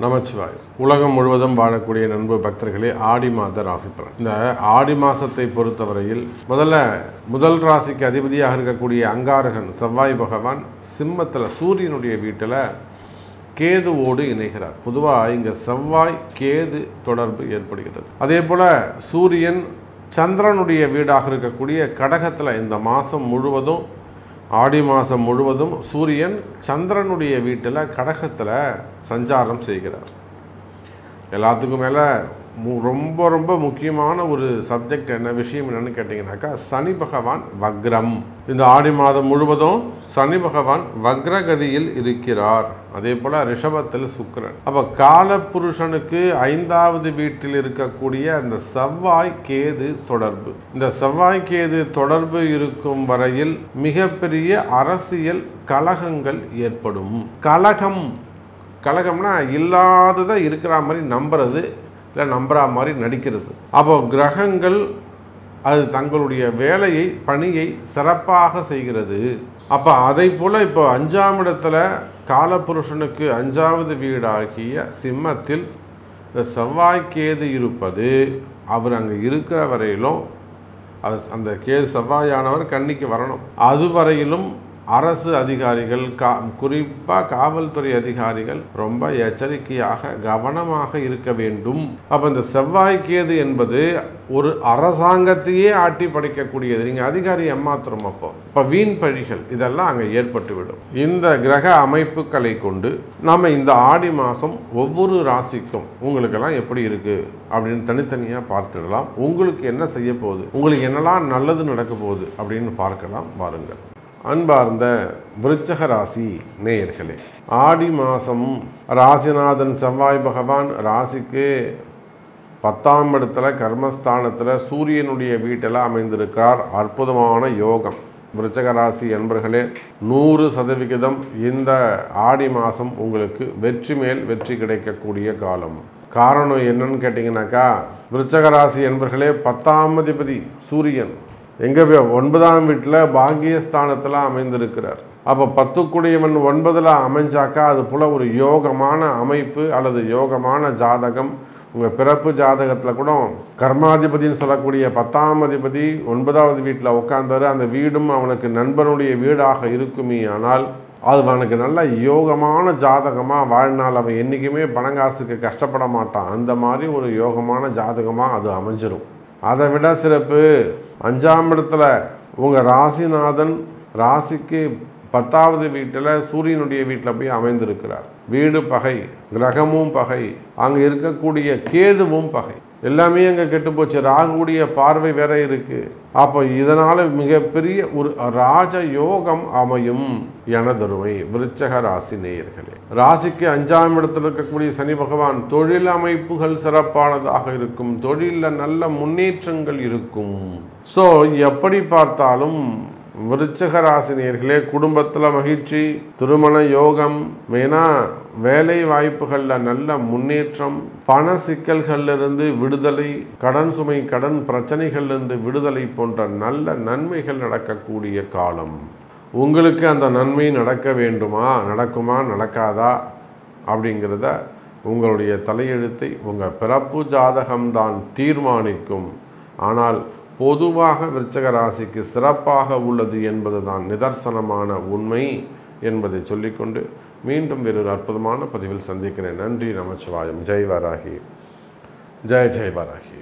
நமச்சிவாய். உலகம் முழுவதும் வாழக்கூடிய நண்பு பக்தர்களே, ஆடி மாத ராசி பலன். இந்த ஆடி மாதத்தை பொறுத்தவரையில் முதல் ராசிக்கு அதிபதியாக இருக்கக்கூடிய அங்காரகன் செவ்வாய் பகவான் சிம்மத்தில் சூரியனுடைய வீட்டில் கேதுவோடு இணைகிறார். பொதுவாக இங்கே செவ்வாய் கேது தொடர்பு ஏற்படுகிறது. அதே போல் சூரியன் சந்திரனுடைய வீடாக இருக்கக்கூடிய கடகத்தில் இந்த மாதம் முழுவதும் ஆடி மாதம் முழுவதும் சூரியன் சந்திரனுடைய வீட்டில் கடகத்தில் சஞ்சாரம் செய்கிறார். எல்லாத்துக்கும் மேலே ரொம்ப ரொம்ப முக்கியமான ஒரு சப்ஜெக்ட் விஷயம் என்னன்னு கேட்டிங்கனாக்கா, சனி பகவான் வக்ரம். இந்த ஆடி மாதம் முழுவதும் சனி பகவான் வக்ரகதியில் இருக்கிறார். அதே போல் ரிஷபத்தில் சுக்கிரன். அப்போ காலபுருஷனுக்கு 5வது வீட்டில் இருக்கக்கூடிய அந்த செவ்வாய் கேது தொடர்பு. இந்த செவ்வாய் கேது தொடர்பு இருக்கும் வரையில் மிகப்பெரிய அரசியல் கலகங்கள் ஏற்படும். கலகம்னா இல்லாததை இருக்கிற மாதிரி நம்புறது, இல்லை நம்புற மாதிரி நடிக்கிறது. அப்போ கிரகங்கள் அது தங்களுடைய பணியை சிறப்பாக செய்கிறது. அப்போ அதை போல் இப்போ 5ஆம் இடத்துல காலபுருஷனுக்கு 5வது வீடாகிய சிம்மத்தில் செவ்வாய்க்கேது இருப்பது, அவர் அங்கே இருக்கிற வரையிலும் அந்த கேது செவ்வாயானவர் கன்னிக்கு வரணும். அதுவரையிலும் அரசு அதிகாரிகள், குறிப்பாக காவல்துறை அதிகாரிகள் ரொம்ப எச்சரிக்கையாக கவனமாக இருக்க வேண்டும். அப்போ இந்த செவ்வாய்க்கேது என்பது ஒரு அரசாங்கத்தையே ஆட்டி படைக்கக்கூடியது. நீங்கள் அதிகாரி ஏமாத்திரம் இப்போ வீண் பழிகள் இதெல்லாம் அங்கே ஏற்பட்டுவிடும். இந்த கிரக அமைப்புகளை கொண்டு நாம் இந்த ஆடி மாதம் ஒவ்வொரு ராசிக்கும் உங்களுக்கெல்லாம் எப்படி இருக்குது அப்படின்னு தனித்தனியாக பார்த்துடலாம். உங்களுக்கு என்ன செய்ய போகுது, உங்களுக்கு என்னெல்லாம் நல்லது நடக்க போகுது அப்படின்னு பார்க்கலாம். வாருங்கள். அன்பார்ந்த விருச்சக ராசி நேயர்களே, ஆடி மாதம் ராசிநாதன் செவ்வாய் பகவான் ராசிக்கு 10ஆம் இடத்துல கர்மஸ்தானத்தில் சூரியனுடைய வீட்டில் அமைந்திருக்கார். அற்புதமான யோகம். விருச்சக ராசி என்பர்களே, 100% இந்த ஆடி மாதம் உங்களுக்கு வெற்றி மேல் வெற்றி கிடைக்கக்கூடிய காலம். காரணம் என்னன்னு கேட்டிங்கனாக்கா, விருச்சக ராசி என்பர்களே, 10ஆம் அதிபதி சூரியன் எங்கே 9ஆம் வீட்டில் பாக்கியஸ்தானத்தில் அமைந்திருக்கிறார். அப்போ 10 9 அமைஞ்சாக்கா அது போல் ஒரு யோகமான அமைப்பு அல்லது யோகமான ஜாதகம். உங்கள் பிறப்பு ஜாதகத்தில் கூட கர்மாதிபதினு சொல்லக்கூடிய 10ஆம் அதிபதி 9வது வீட்டில் உட்கார்ந்தாரு. அந்த வீடும் அவனுக்கு நண்பனுடைய வீடாக இருக்குமே, ஆனால் அது அவனுக்கு நல்ல யோகமான ஜாதகமாக வாழ்நாள் அவன் என்றைக்குமே பணங்காசுக்கு கஷ்டப்பட மாட்டான். அந்த மாதிரி ஒரு யோகமான ஜாதகமாக அது அமைஞ்சிடும். அதை விட சிறப்பு, 5ஆம் இடத்துல உங்கள் ராசிநாதன் ராசிக்கு 10வது வீட்டில் சூரியனுடைய வீட்டில் போய் அமைந்திருக்கிறார். வீடு பகை, கிரகமும் பகை, அங்கே இருக்கக்கூடிய கேதுவும் பகை, எல்லாமே அங்கே கெட்டு போச்சு. ராகுடைய பார்வை வேற இருக்கு. அப்போ இதனால் மிகப்பெரிய ஒரு ராஜ யோகம் அமையும். எனதருமை விருச்சக ராசி நேயர்களே, ராசிக்கு 5ஆம் இடத்தில் இருக்கக்கூடிய சனி பகவான் தொழில் அமைப்புகள் சிறப்பானதாக இருக்கும். தொழிலில் நல்ல முன்னேற்றங்கள் இருக்கும். ஸோ எப்படி பார்த்தாலும் விருச்சக ராசி நேயர்களே, குடும்பத்தில் மகிழ்ச்சி, திருமண யோகம், வேலை வாய்ப்புகளில் நல்ல முன்னேற்றம், பண சிக்கல்களிலிருந்து விடுதலை, கடன் சுமை, கடன் பிரச்சனைகளிலிருந்து விடுதலை போன்ற நல்ல நன்மைகள் நடக்கக்கூடிய காலம். உங்களுக்கு அந்த நன்மை நடக்க வேண்டுமா, நடக்குமா, நடக்காதா அப்படிங்கிறத உங்களுடைய தலையெழுத்தை உங்கள் பிறப்பு ஜாதகம்தான் தீர்மானிக்கும். ஆனால் பொதுவாக விருச்சக ராசிக்கு சிறப்பாக உள்ளது என்பதுதான் நிதர்சனமான உண்மை என்பதை சொல்லிக்கொண்டு மீண்டும் வேறொரு அற்புதமான பதிவில் சந்திக்கிறேன். நன்றி, நமச்சிவாயம். ஜெய் வராகி, ஜெய் ஜெய் வராகி.